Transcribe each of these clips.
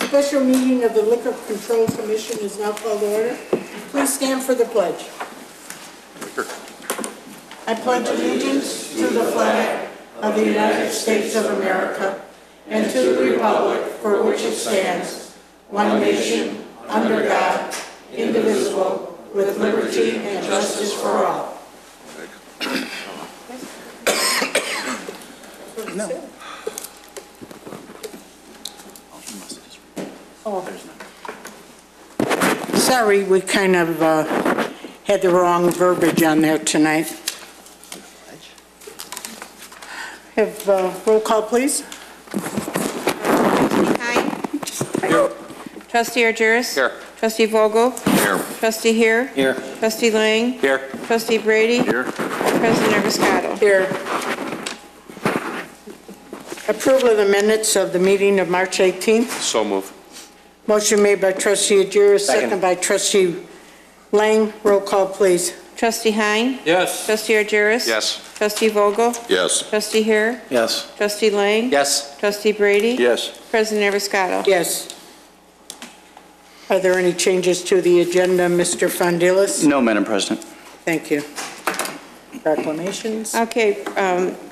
Special meeting of the Liquor Control Commission is now called to order. Please stand for the pledge. I pledge allegiance to the flag of the United States of America and to the republic for which it stands, one nation, under God, indivisible, with liberty and justice for all. No. Oh. Sorry, we kind of had the wrong verbiage on there tonight. Have roll call, please. Trustee Hein? Here. Trustee Argyris? Here. Trustee Vogel? Here. Trustee Here? Here. Trustee Lang? Here. Trustee Brady? Here. President Eriscado? Here. Approval of the minutes of the meeting of March 18th. So move. Motion made by Trustee Argyris, second by Trustee Lang. Roll call, please. Trustee Hein? Yes. Trustee Argyris? Yes. Trustee Vogel? Yes. Trustee Here? Yes. Trustee Lang? Yes. Trustee Brady? Yes. President Eriscado? Yes. Are there any changes to the agenda, Mr. Fondilis? No, Madam President. Thank you. Proclamations. Okay,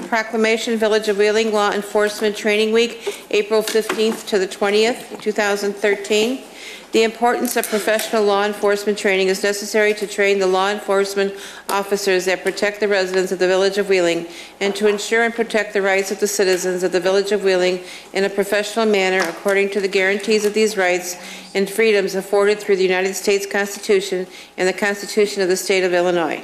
proclamation, Village of Wheeling Law Enforcement Training Week, April 15th to the 20th, 2013. The importance of professional law enforcement training is necessary to train the law enforcement officers that protect the residents of the Village of Wheeling and to ensure and protect the rights of the citizens of the Village of Wheeling in a professional manner according to the guarantees of these rights and freedoms afforded through the United States Constitution and the Constitution of the State of Illinois.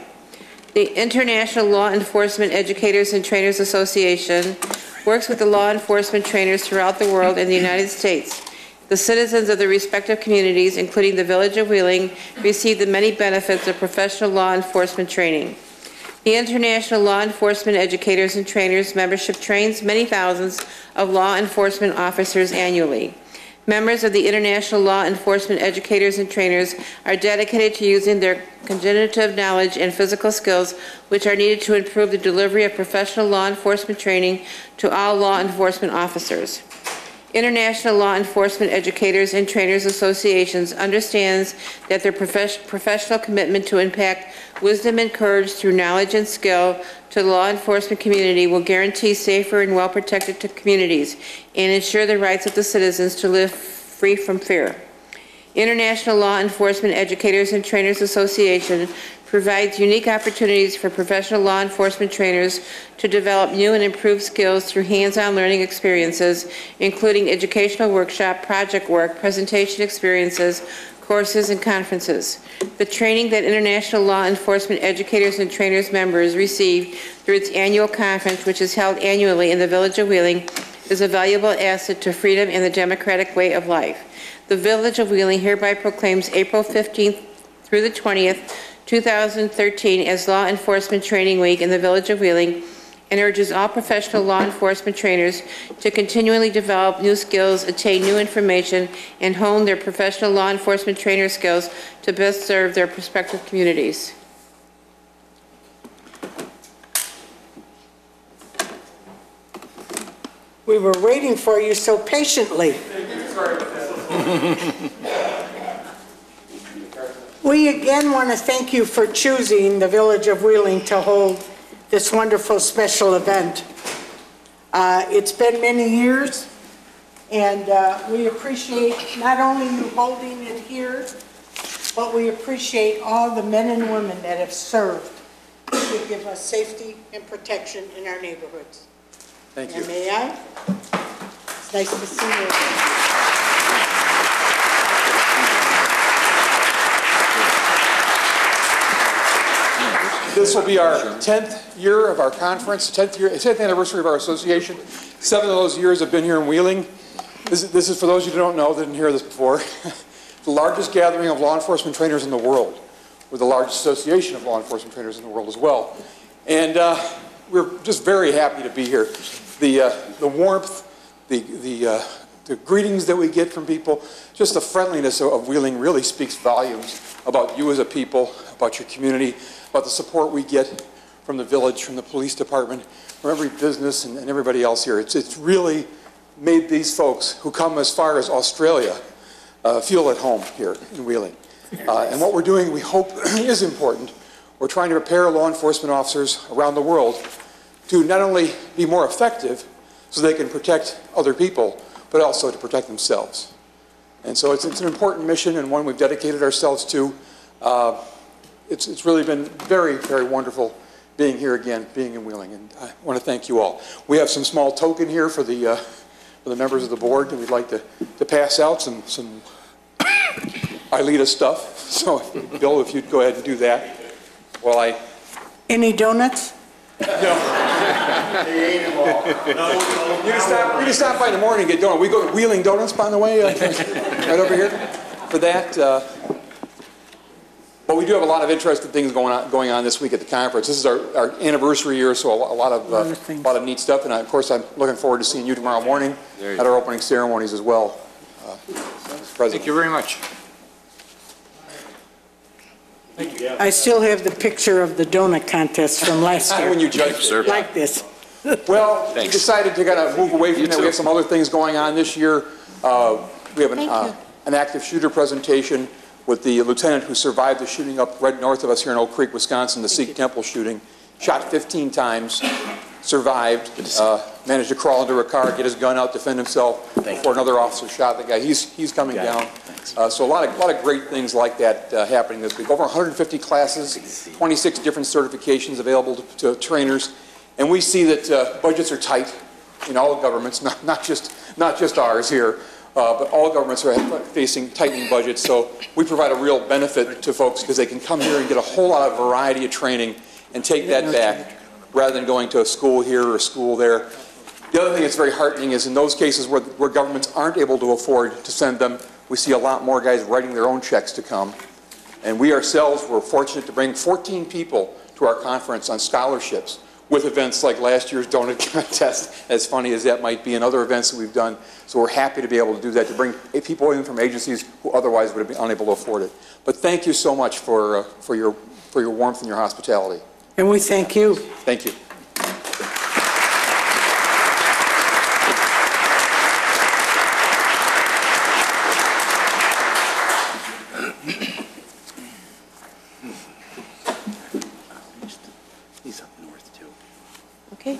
The International Law Enforcement Educators and Trainers Association works with the law enforcement trainers throughout the world and the United States. The citizens of the respective communities, including the Village of Wheeling, receive the many benefits of professional law enforcement training. The International Law Enforcement Educators and Trainers membership trains many thousands of law enforcement officers annually. Members of the International Law Enforcement Educators and Trainers are dedicated to using their cognitive knowledge and physical skills which are needed to improve the delivery of professional law enforcement training to all law enforcement officers. International Law Enforcement Educators and Trainers Associations understands that their professional commitment to impact wisdom and courage through knowledge and skill to the law enforcement community will guarantee safer and well-protected communities and ensure the rights of the citizens to live free from fear. International Law Enforcement Educators and Trainers Association provides unique opportunities for professional law enforcement trainers to develop new and improved skills through hands-on learning experiences, including educational workshop, project work, presentation experiences, courses, and conferences. The training that International Law Enforcement Educators and Trainers members receive through its annual conference, which is held annually in the Village of Wheeling, is a valuable asset to freedom and the democratic way of life. The Village of Wheeling hereby proclaims April 15th through the 20th, 2013 as Law Enforcement Training Week in the Village of Wheeling and urges all professional law enforcement trainers to continually develop new skills, attain new information, and hone their professional law enforcement trainer skills to best serve their prospective communities. We were waiting for you so patiently. We again want to thank you for choosing the Village of Wheeling to hold this wonderful special event. It's been many years, and we appreciate not only you holding it here, but we appreciate all the men and women that have served to give us safety and protection in our neighborhoods. Thank you. And may I? It's nice to see you. This will be our 10th year of our conference, 10th anniversary of our association. 7 of those years have been here in Wheeling. This is for those of you who don't know, that didn't hear this before, the largest gathering of law enforcement trainers in the world. We're the largest association of law enforcement trainers in the world as well. And we're just very happy to be here. The warmth, the greetings that we get from people, just the friendliness of Wheeling really speaks volumes about you as a people, about your community, about the support we get from the village, from the police department, from every business and everybody else here. It's really made these folks who come as far as Australia feel at home here in Wheeling. And what we're doing, we hope, is important. We're trying to prepare law enforcement officers around the world to not only be more effective so they can protect other people, but also to protect themselves. And so it's an important mission and one we've dedicated ourselves to. It's really been very, very wonderful being here again, being in Wheeling, and I want to thank you all. We have some small token here for the members of the board, and we'd like to pass out some ILETA stuff. So, Bill, if you'd go ahead and do that while I... Any donuts? No. They ate them all. You can stop by in the morning and get donuts. We go to Wheeling Donuts, by the way, right over here for that. But we do have a lot of interesting things going on this week at the conference. This is our anniversary year, so a lot of neat stuff. And of course, I'm looking forward to seeing you tomorrow morning at our opening ceremonies as well. Thank you very much. I still have the picture of the donut contest from last year. When you judged it. Like this. Well, we decided to kind of move away from that. We have some other things going on this year. We have an active shooter presentation with the lieutenant who survived the shooting up right north of us here in Oak Creek, Wisconsin, the Sikh temple shooting. Shot 15 times, survived, managed to crawl into a car, get his gun out, defend himself before another officer shot the guy. He's coming down. So a lot of great things like that happening this week. Over 150 classes, 26 different certifications available to trainers, and we see that budgets are tight in all governments, not just ours here, but all governments are facing tightening budgets. So we provide a real benefit to folks because they can come here and get a whole lot of variety of training and take that back rather than going to a school here or a school there. The other thing that's very heartening is in those cases where governments aren't able to afford to send them, we see a lot more guys writing their own checks to come. And we ourselves were fortunate to bring 14 people to our conference on scholarships with events like last year's donut contest, as funny as that might be, and other events that we've done. So we're happy to be able to do that, to bring people in from agencies who otherwise would have been unable to afford it. But thank you so much for your warmth and your hospitality. And we thank you. Thank you. He's up north, too. Okay.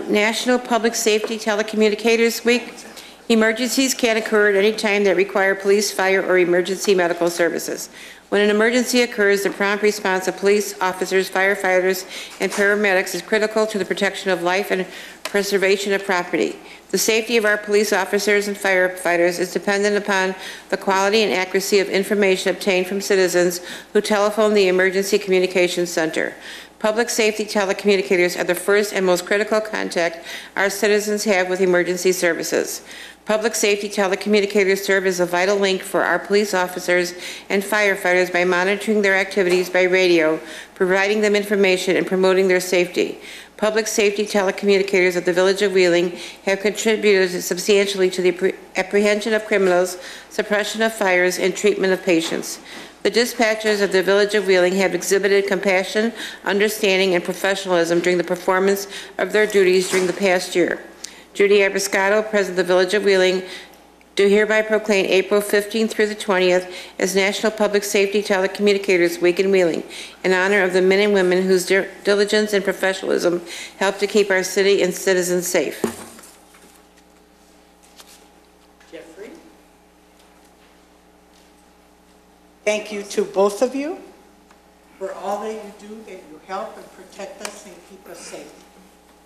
National Public Safety Telecommunicators Week. Emergencies can occur at any time that require police, fire, or emergency medical services. When an emergency occurs, the prompt response of police officers, firefighters, and paramedics is critical to the protection of life and preservation of property. The safety of our police officers and firefighters is dependent upon the quality and accuracy of information obtained from citizens who telephone the Emergency Communications Center. Public safety telecommunicators are the first and most critical contact our citizens have with emergency services. Public safety telecommunicators serve as a vital link for our police officers and firefighters by monitoring their activities by radio, providing them information, and promoting their safety. Public safety telecommunicators of the Village of Wheeling have contributed substantially to the apprehension of criminals, suppression of fires, and treatment of patients. The dispatchers of the Village of Wheeling have exhibited compassion, understanding, and professionalism during the performance of their duties during the past year. Judy Abiscato, President of the Village of Wheeling, do hereby proclaim April 15th through the 20th as National Public Safety Telecommunicators Week in Wheeling, in honor of the men and women whose diligence and professionalism help to keep our city and citizens safe. Jeffrey? Thank you to both of you for all that you do, that you help and protect us and keep us safe.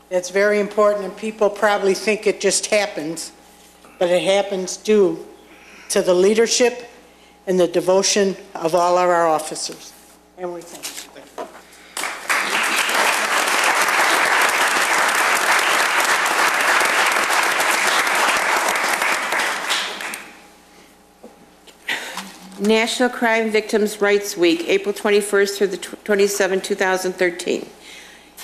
That's very important, and people probably think it just happens, but it happens due to the leadership and the devotion of all of our officers. And we thank you. National Crime Victims' Rights Week, April 21st through the 27th, 2013.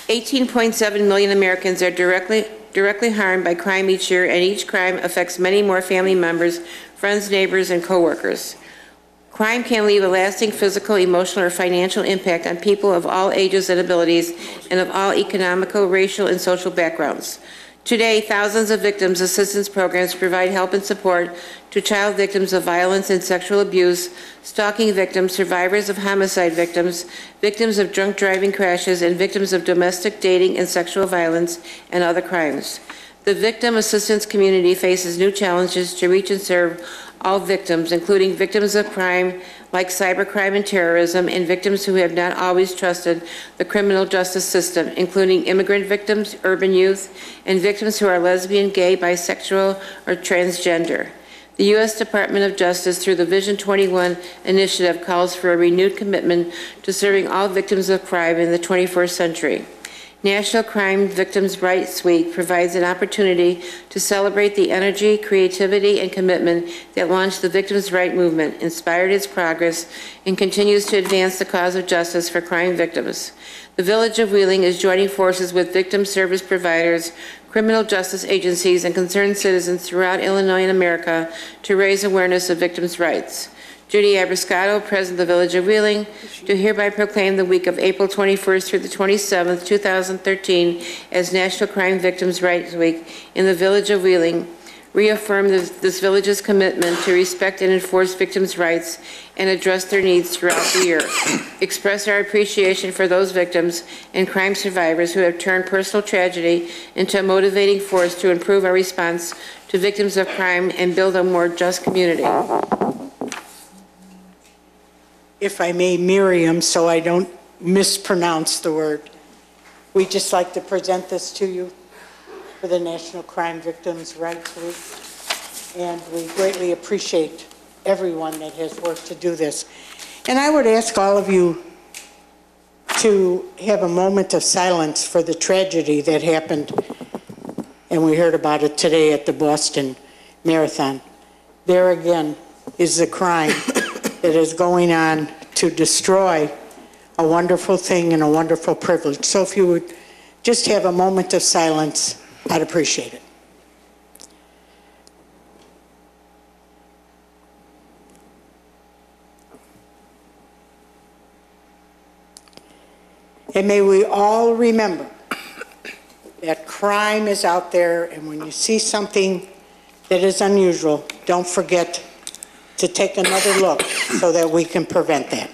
18.7 million Americans are directly harmed by crime each year, and each crime affects many more family members, friends, neighbors, and co-workers. Crime can leave a lasting physical, emotional, or financial impact on people of all ages and abilities and of all economical, racial, and social backgrounds. Today, thousands of victims assistance programs provide help and support to child victims of violence and sexual abuse, stalking victims, survivors of homicide victims, victims of drunk driving crashes, and victims of domestic, dating, and sexual violence and other crimes. The victim assistance community faces new challenges to reach and serve all victims, including victims of crime like cybercrime and terrorism, and victims who have not always trusted the criminal justice system, including immigrant victims, urban youth, and victims who are lesbian, gay, bisexual, or transgender. The U.S. Department of Justice, through the Vision 21 initiative, calls for a renewed commitment to serving all victims of crime in the 21st century. National Crime Victims' Rights Week provides an opportunity to celebrate the energy, creativity, and commitment that launched the Victims' Rights movement, inspired its progress, and continues to advance the cause of justice for crime victims. The Village of Wheeling is joining forces with victim service providers, criminal justice agencies, and concerned citizens throughout Illinois and America to raise awareness of victims' rights. Judy Abriscato, President of the Village of Wheeling, do hereby proclaim the week of April 21st through the 27th, 2013 as National Crime Victims' Rights Week in the Village of Wheeling, reaffirm this village's commitment to respect and enforce victims' rights and address their needs throughout the year, express our appreciation for those victims and crime survivors who have turned personal tragedy into a motivating force to improve our response to victims of crime and build a more just community. If I may, Miriam, so I don't mispronounce the word, we'd just like to present this to you for the National Crime Victims' Rights Week. And we greatly appreciate everyone that has worked to do this. And I would ask all of you to have a moment of silence for the tragedy that happened, and we heard about it today at the Boston Marathon. There again is the crime that is going on to destroy a wonderful thing and a wonderful privilege. So if you would just have a moment of silence, I'd appreciate it. And may we all remember that crime is out there, and when you see something that is unusual, don't forget to take another look so that we can prevent that.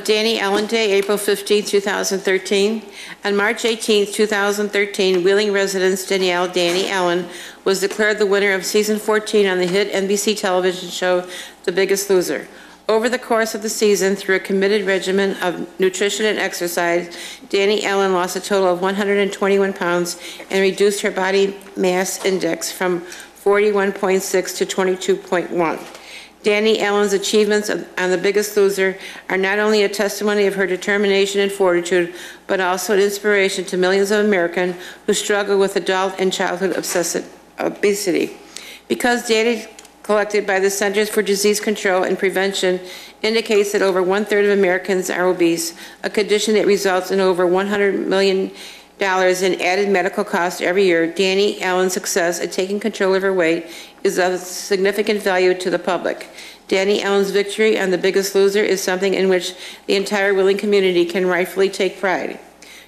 Danny Allen Day, April 15, 2013. On March 18, 2013, Wheeling resident Danny Allen was declared the winner of season 14 on the hit NBC television show The Biggest Loser. Over the course of the season, through a committed regimen of nutrition and exercise, Danny Allen lost a total of 121 pounds and reduced her body mass index from 41.6 to 22.1. Danny Allen's achievements on The Biggest Loser are not only a testimony of her determination and fortitude, but also an inspiration to millions of Americans who struggle with adult and childhood obesity. Because data collected by the Centers for Disease Control and Prevention indicates that over 1/3 of Americans are obese, a condition that results in over $100 million in added medical costs every year, Danny Allen's success at taking control of her weight is of significant value to the public. Danny Allen's victory on The Biggest Loser is something in which the entire Wheeling community can rightfully take pride.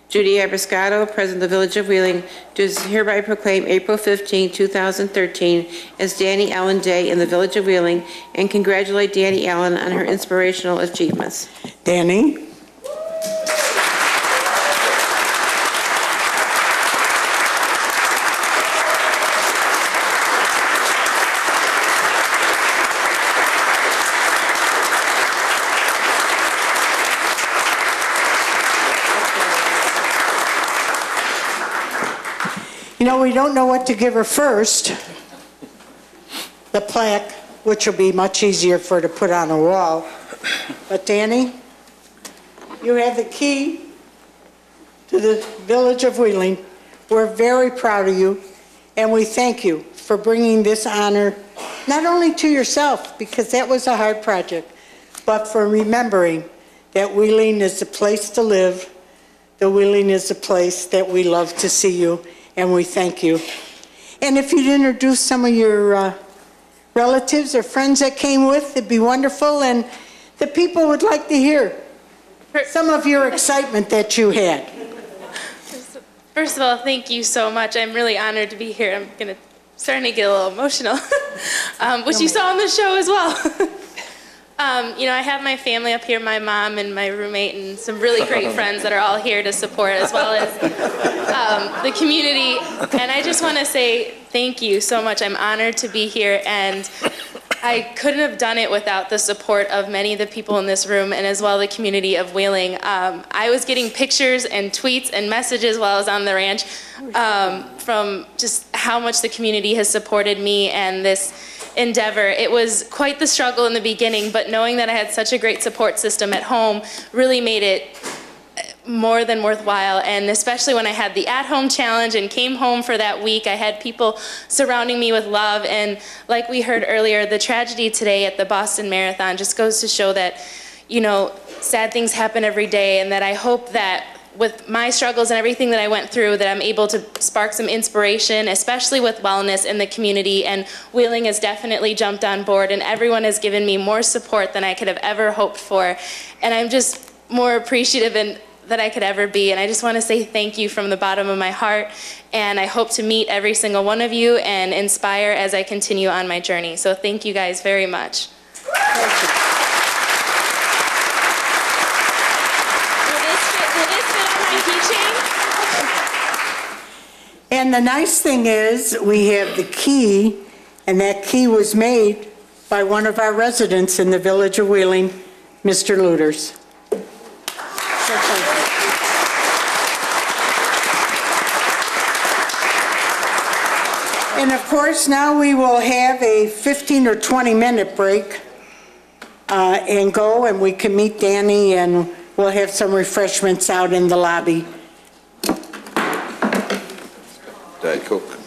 Judy Abriscato, President of the Village of Wheeling, does hereby proclaim April 15, 2013 as Danny Allen Day in the Village of Wheeling and congratulate Danny Allen on her inspirational achievements. Danny? You know, we don't know what to give her first. The plaque, which will be much easier for her to put on a wall. But Danny, you have the key to the Village of Wheeling. We're very proud of you, and we thank you for bringing this honor not only to yourself, because that was a hard project, but for remembering that Wheeling is a place to live. The Wheeling is a place that we love to see you, and we thank you. And if you'd introduce some of your relatives or friends that came with, it'd be wonderful, and the people would like to hear some of your excitement that you had. First of all, thank you so much. I'm really honored to be here. I'm starting to get a little emotional, which you saw on the show as well. You know, I have my family up here, my mom and my roommate and some really great friends that are all here to support, as well as the community. And I just want to say thank you so much. I'm honored to be here, and I couldn't have done it without the support of many of the people in this room and as well the community of Wheeling. I was getting pictures and tweets and messages while I was on the ranch from just how much the community has supported me and this endeavor. It was quite the struggle in the beginning, but knowing that I had such a great support system at home really made it more than worthwhile. And especially when I had the at-home challenge and came home for that week, I had people surrounding me with love. And like we heard earlier, the tragedy today at the Boston Marathon just goes to show that, you know, sad things happen every day, and that I hope that with my struggles and everything that I went through, that I'm able to spark some inspiration, especially with wellness in the community. And Wheeling has definitely jumped on board, and everyone has given me more support than I could have ever hoped for. And I'm just more appreciative than I could ever be. And I just want to say thank you from the bottom of my heart. And I hope to meet every single one of you and inspire as I continue on my journey. So thank you guys very much. Thank you. And the nice thing is, we have the key, and that key was made by one of our residents in the village of Wheeling, Mr. Luters. And of course, now we will have a 15 or 20-minute break and go, and we can meet Danny, and we'll have some refreshments out in the lobby. Diet Coke.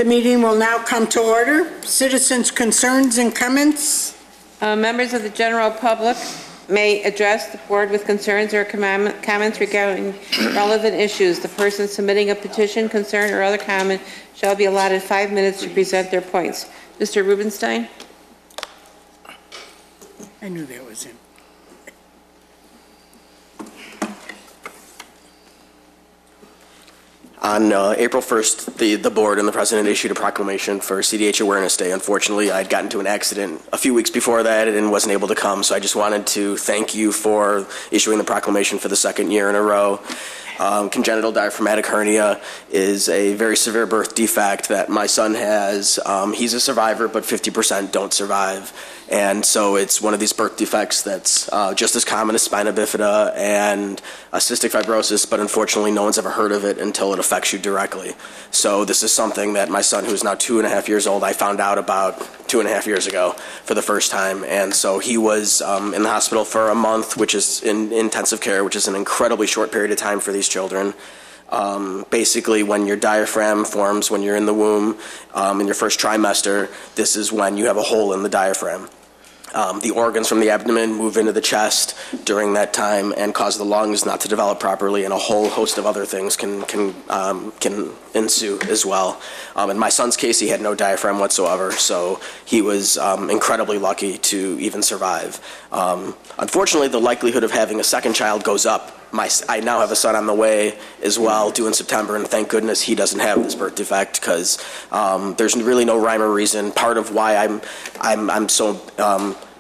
The meeting will now come to order. Citizens' concerns and comments. Members of the general public may address the board with concerns or comments regarding relevant issues. The person submitting a petition, concern, or other comment shall be allotted 5 minutes to present their points. Mr. Rubenstein? I knew that was him. On April 1st, the board and the president issued a proclamation for CDH Awareness Day. Unfortunately, I'd gotten into an accident a few weeks before that and wasn't able to come, so I just wanted to thank you for issuing the proclamation for the second year in a row. Congenital diaphragmatic hernia is a very severe birth defect that my son has. He's a survivor, but 50% don't survive. And so it's one of these birth defects that's just as common as spina bifida and cystic fibrosis, but unfortunately no one's ever heard of it until it affects you directly. So this is something that my son, who's now 2.5 years old, I found out about 2.5 years ago for the first time. And so he was in the hospital for a month, which is in intensive care, which is an incredibly short period of time for these children. Basically, when your diaphragm forms when you're in the womb in your first trimester, this is when you have a hole in the diaphragm. The organs from the abdomen move into the chest during that time and cause the lungs not to develop properly, and a whole host of other things can ensue as well. In my son's case, he had no diaphragm whatsoever, so he was incredibly lucky to even survive. Unfortunately, the likelihood of having a second child goes up. I now have a son on the way as well, due in September, and thank goodness he doesn't have this birth defect, because there's really no rhyme or reason. Part of why I'm so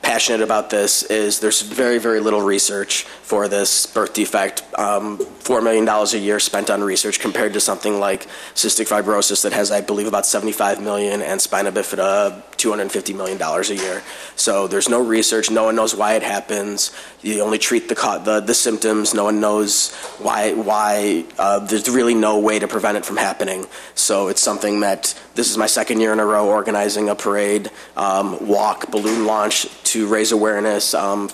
passionate about this is there's very, very little research for this birth defect. $4 million a year spent on research compared to something like cystic fibrosis that has, I believe, about $75 million, and spina bifida, $250 million a year. So there's no research. No one knows why it happens. You only treat the symptoms. No one knows why. There's really no way to prevent it from happening. So it's something that this is my second year in a row organizing a parade, walk, balloon launch to raise awareness. We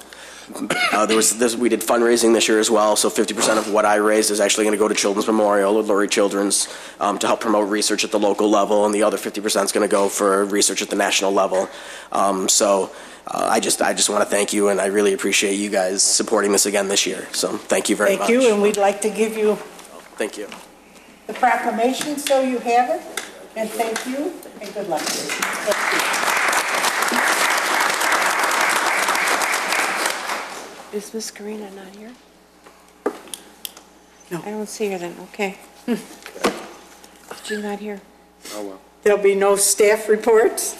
did fundraising this year as well, so 50% of what I raised is actually going to go to Children's Memorial, or Lurie Children's, to help promote research at the local level, and the other 50% is going to go for research at the national level. I just want to thank you, and I really appreciate you guys supporting this again this year. So thank you very much. Thank you, and we'd like to give you Thank you. the proclamation so you have it. And thank you, and good luck. Is Miss Karina not here? No. I don't see her then, okay. She's not here. Oh, well. There'll be no staff reports.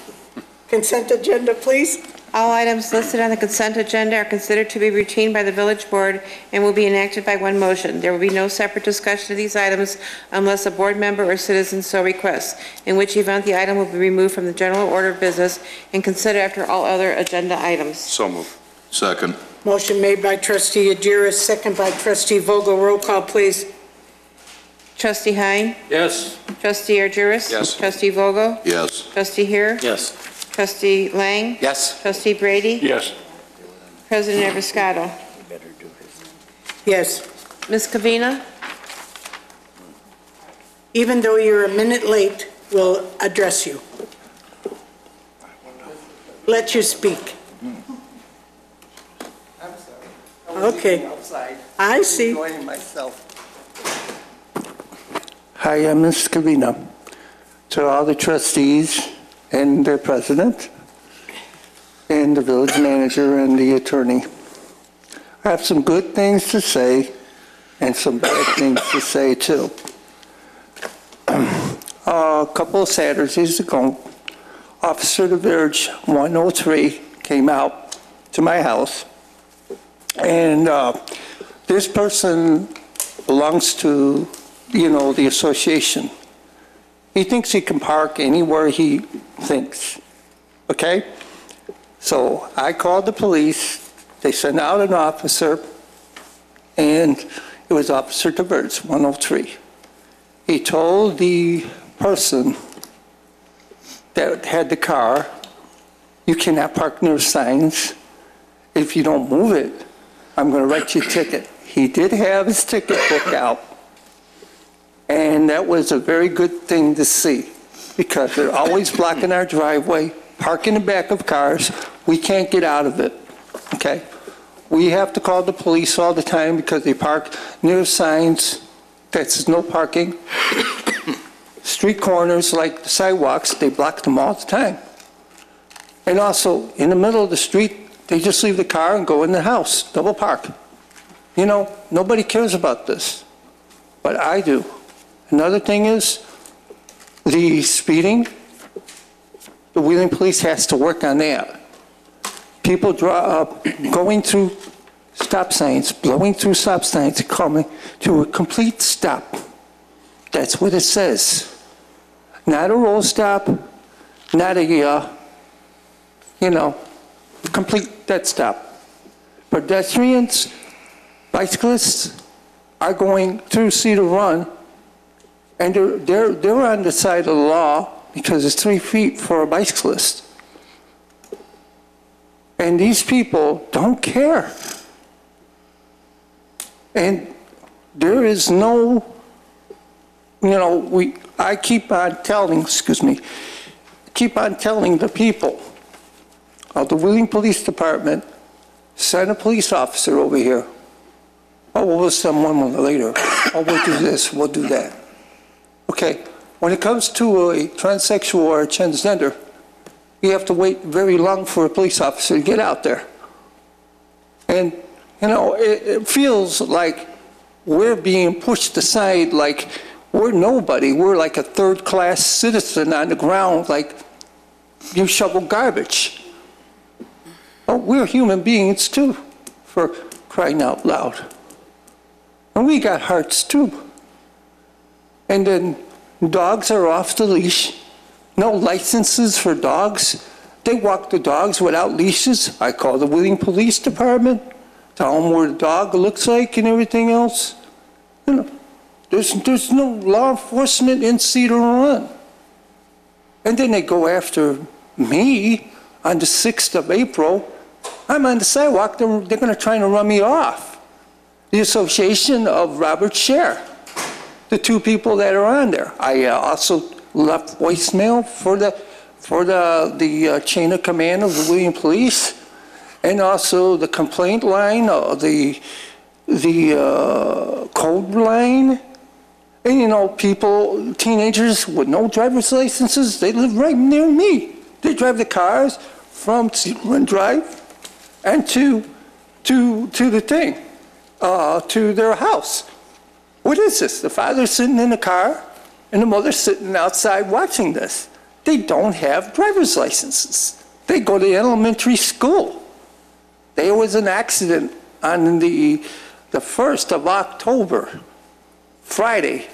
Consent agenda, please. All items listed on the consent agenda are considered to be routine by the village board and will be enacted by one motion. There will be no separate discussion of these items unless a board member or citizen so requests, in which event the item will be removed from the general order of business and considered after all other agenda items. So move. Second. Motion made by trustee Agiris, second by trustee Vogel. Roll call, please. Trustee Hein? Yes. Trustee Argyris? Yes. Trustee Vogel? Yes. Trustee Heer? Yes. Trustee Lang? Yes. Trustee Brady? Yes. President Evascado? Yes. Ms. Covina? Even though you're a minute late, we'll address you. Let you speak. Okay. I see. Enjoying myself. Hi, I'm Ms. Covina. To all the trustees and their president and the village manager and the attorney. I have some good things to say and some bad things to say too. A couple of Saturdays ago, Officer DeVerge 103 came out to my house, and this person belongs to, the association. He thinks he can park anywhere he thinks, okay? So I called the police, they sent out an officer, and it was Officer DeVerge 103. He told the person that had the car, you cannot park near signs. If you don't move it, I'm going to write you a ticket. He did have his ticket book out, and that was a very good thing to see. because they're always blocking our driveway, park in the back of cars. We can't get out of it, okay? We have to call the police all the time because they park near signs that says no parking. Street corners like the sidewalks, they block them all the time. And also, in the middle of the street, they just leave the car and go in the house, double park. You know, nobody cares about this, but I do. Another thing is, the speeding, the Wheeling Police has to work on that. People going through stop signs, blowing through stop signs, coming to a complete stop. That's what it says. Not a roll stop, not a, complete dead stop. Pedestrians, bicyclists are going through Cedar Run, and they're on the side of the law because it's 3 feet for a bicyclist. And these people don't care. And there is no, I keep on telling the people of the Wheeling Police Department, send a police officer over here. Oh, we'll send one later. Oh, we'll do this, we'll do that. Okay, when it comes to a transsexual or a transgender, you have to wait very long for a police officer to get out there. And, it feels like we're being pushed aside like we're nobody. We're like a third-class citizen on the ground, like you shovel garbage. Oh, we're human beings too, for crying out loud. And we got hearts too. And then dogs are off the leash. No licenses for dogs. They walk the dogs without leashes. I call the Wheeling Police Department, tell them where the dog looks like and everything else. There's no law enforcement in Cedar Run. And then they go after me on the 6th of April. I'm on the sidewalk, they're going to try to run me off. The Association of Robert Scher, the 2 people that are on there. I also left voicemail for the chain of command of the Wheeling Police, and also the complaint line, the code line. And people, teenagers with no driver's licenses, they live right near me. They drive the cars from Cedar Run Drive and to the thing, to their house. What is this? The father's sitting in the car and the mother's sitting outside watching this. They don't have driver's licenses. They go to elementary school. There was an accident on the 1st of October, Friday,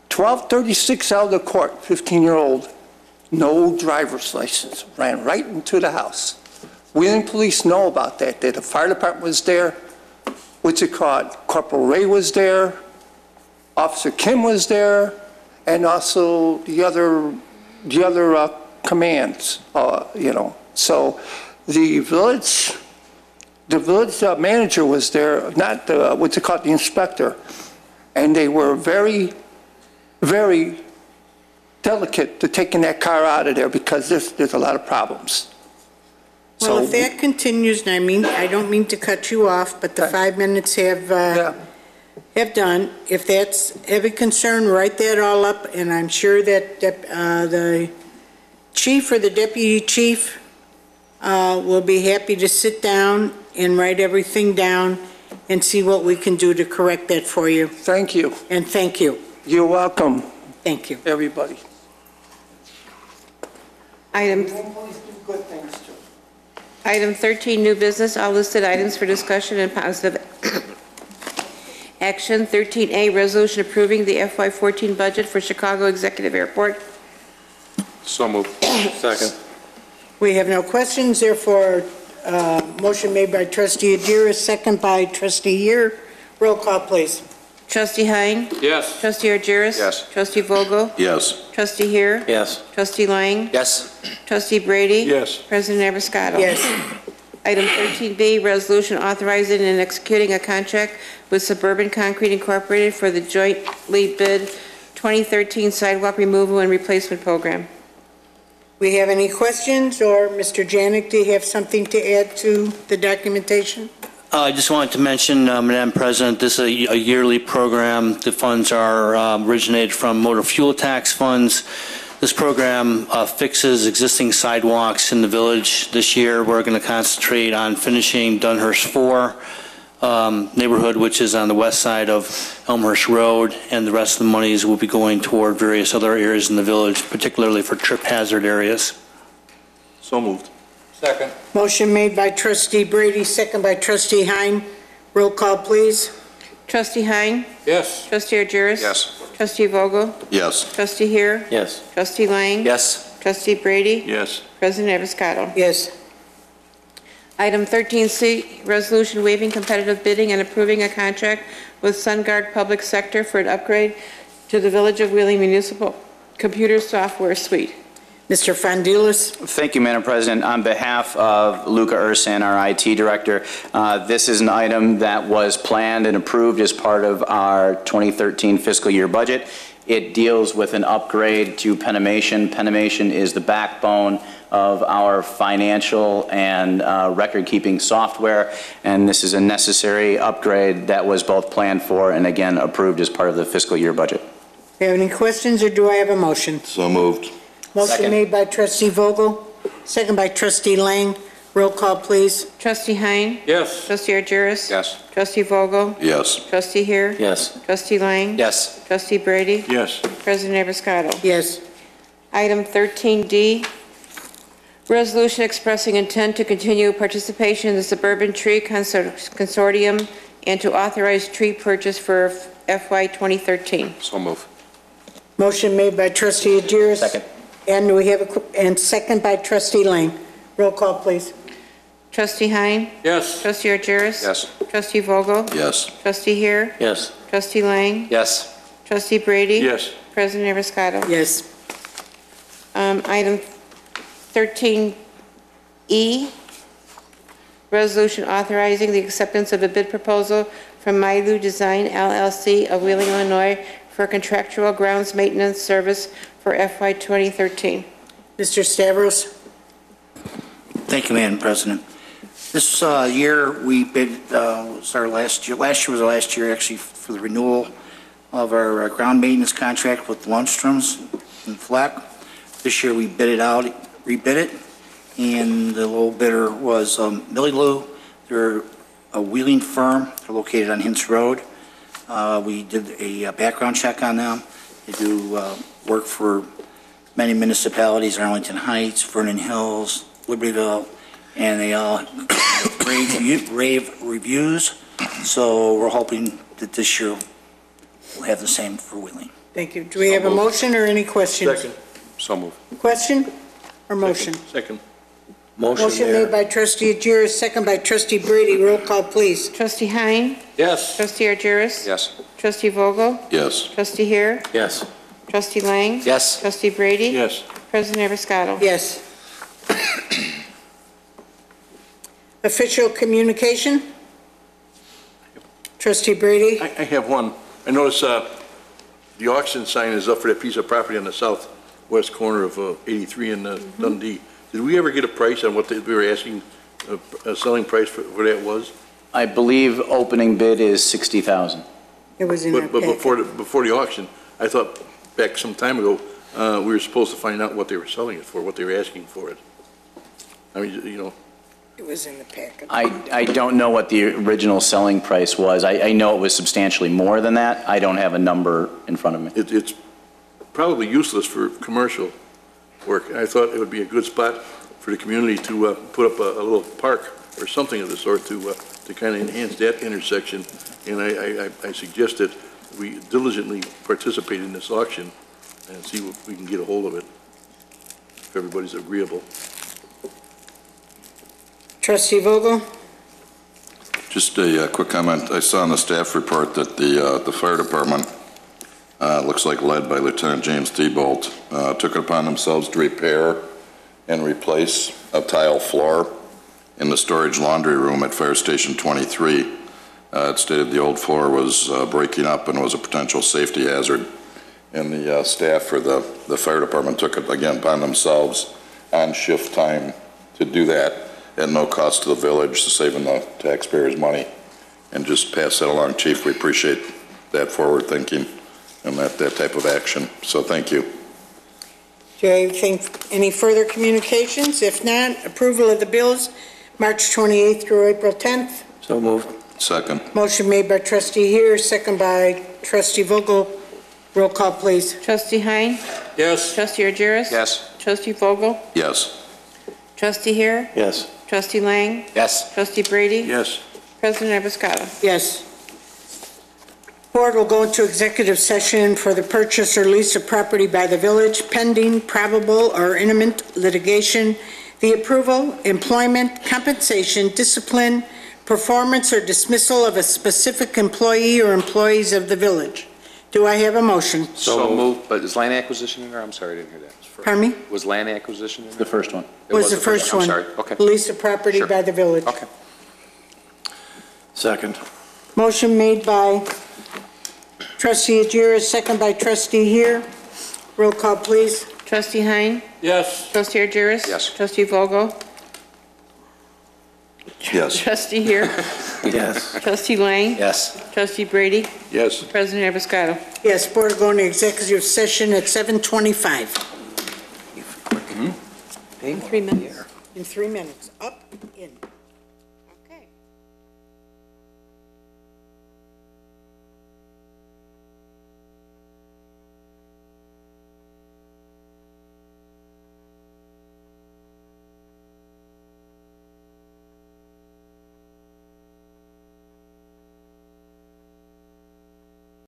12:36 out of the court, 15-year-old, no driver's license, ran right into the house. Wheeling Police know about that. The fire department was there. What's it called? Corporal Ray was there. Officer Kim was there, and also the other commands. So the village manager was there, not the what's it called, the inspector, and they were very, very delicate to taking that car out of there because there's a lot of problems. Well, if that continues, and I don't mean to cut you off, but the 5 minutes have done. If that's heavy concern, write that all up, and I'm sure that the chief or the deputy chief will be happy to sit down and write everything down and see what we can do to correct that for you. Thank you. And thank you. You're welcome. Thank you. Everybody. Item 13, new business, all listed items for discussion and positive action. 13A, resolution approving the FY14 budget for Chicago Executive Airport. So moved. Second. We have no questions, therefore, motion made by trustee Adira, second by trustee Year. Roll call, please. Trustee Hein? Yes. Trustee Argyris? Yes. Trustee Vogel? Yes. Trustee Heer? Yes. Trustee Lang? Yes. Trustee Brady? Yes. President Abiscato? Yes. Item 13B, resolution authorizing and executing a contract with Suburban Concrete Incorporated for the jointly bid 2013 sidewalk removal and replacement program. We have any questions, or Mr. Janik, do you have something to add to the documentation? I just wanted to mention, Madam President, this is a yearly program. The funds are originated from motor fuel tax funds. This program fixes existing sidewalks in the village. This year, we're going to concentrate on finishing Dunhurst 4 neighborhood, which is on the west side of Elmhurst Road, and the rest of the monies will be going toward various other areas in the village, particularly for trip hazard areas. So moved. Second. Motion made by trustee Brady, second by trustee Hein. Roll call, please. Trustee Hein? Yes. Trustee Argyris? Yes. Trustee Vogel? Yes. Trustee Heer? Yes. Trustee Lang? Yes. Trustee Brady? Yes. President Evans-Cotto? Yes. Item 13C, resolution waiving competitive bidding and approving a contract with SunGuard Public Sector for an upgrade to the Village of Wheeling Municipal Computer Software Suite. Mr. Fondulis. Thank you, Madam President. On behalf of Luca Ursan, our IT Director, this is an item that was planned and approved as part of our 2013 fiscal year budget. It deals with an upgrade to Penimation. Penimation is the backbone of our financial and record-keeping software, and this is a necessary upgrade that was both planned for and, again, approved as part of the fiscal year budget. Do you have any questions, or do I have a motion? So moved. Motion Second. made by trustee Vogel, second by trustee Lang. Roll call, please. Trustee Hein? Yes. Trustee Argyris? Yes. Trustee Vogel? Yes. Trustee Heer? Yes. Trustee Lang? Yes. Trustee Brady? Yes. President Evans-Cotto? Yes. Item 13D, resolution expressing intent to continue participation in the Suburban Tree Consortium and to authorize tree purchase for FY 2013. So moved. Motion made by trustee Adjiris. Second. And we have and second by trustee Lang. Roll call, please. Trustee Hein? Yes. Trustee Argyris? Yes. Trustee Vogel? Yes. Trustee Heer? Yes. Trustee Lang? Yes. Trustee Brady? Yes. President Evans-Cotto? Yes. Item 13E, resolution authorizing the acceptance of a bid proposal from Mailu Design LLC of Wheeling, Illinois for contractual grounds maintenance service for FY 2013. Mr. Stavros. Thank you, Madam President. This year we bid, was our last year. Last year was our last year actually for the renewal of our ground maintenance contract with Lundstroms and Fleck. This year we bid it out, rebid it, and the low bidder was Millie Lou. They're a Wheeling firm. They're located on Hintz Road. We did a background check on them. They do work for many municipalities, Arlington Heights, Vernon Hills, Libertyville, and they all rave reviews. So we're hoping that this year we'll have the same for Wheeling. Thank you. Do we have a motion or any questions? Second. So moved. Question or motion? Second. Motion made by trustee Adjiris, second by trustee Brady. Roll call, please. Trustee Hein? Yes. Trustee Argyris? Yes. Trustee Vogel? Yes. Trustee Heer? Yes. Trustee Lang? Yes. Trustee Brady? Yes. President Evans-Cotto? Yes. Official communication? Trustee Brady? I have one. I notice the auction sign is up for that piece of property on the southwest corner of 83 and Dundee. Did we ever get a price on what we were asking, a selling price for that was? I believe opening bid is $60,000. It was in our But packet. before the auction, I thought back some time ago, we were supposed to find out what they were selling it for, what they were asking for it. I mean, you know. It was in the packet. I don't know what the original selling price was. I know it was substantially more than that. I don't have a number in front of me. It's probably useless for commercial work. I thought it would be a good spot for the community to put up a little park or something of the sort to kind of enhance that intersection. And I suggest that we diligently participate in this auction and see what we can get a hold of it, if everybody's agreeable. Trustee Vogel? Just a quick comment. I saw in the staff report that the fire department, looks like led by Lieutenant James Thibault, took it upon themselves to repair and replace a tile floor in the storage laundry room at Fire Station 23. It stated the old floor was breaking up and was a potential safety hazard. and the staff for the fire department took it again upon themselves on shift time to do that at no cost to the village, saving the taxpayers money. And just pass that along, Chief. We appreciate that forward thinking and that type of action. So thank you. Do you have any further communications? If not, approval of the bills, March 28th through April 10th. So moved. Second. Motion made by trustee here, second by trustee Vogel. Roll call, please. Trustee Hein? Yes. Trustee Argyris? Yes. Trustee Vogel? Yes. Trustee Hare? Yes. Trustee Lang? Yes. Trustee Brady? Yes. President Abiscato? Yes. Board will go into executive session for the purchase or lease of property by the village pending probable or imminent litigation, the approval, employment, compensation, discipline, performance, or dismissal of a specific employee or employees of the village. Do I have a motion? So moved, but is land acquisition in there? I'm sorry, I didn't hear that. Pardon me? Was land acquisition in there? The first one. It Was the first one. I'm sorry, okay. Lease of property Sure. by the village. Okay. Second. Motion made by trustee Ajira, second by trustee here. Roll call, please. Trustee Hein? Yes. Trustee Argyris? Yes. Trustee Vogel? Yes. Trustee Hare? Yes. Trustee Lang? Yes. Trustee Brady? Yes. President Abiscato? Yes, board will go into executive session at 7:25. In 3 minutes. In 3 minutes. Up, in.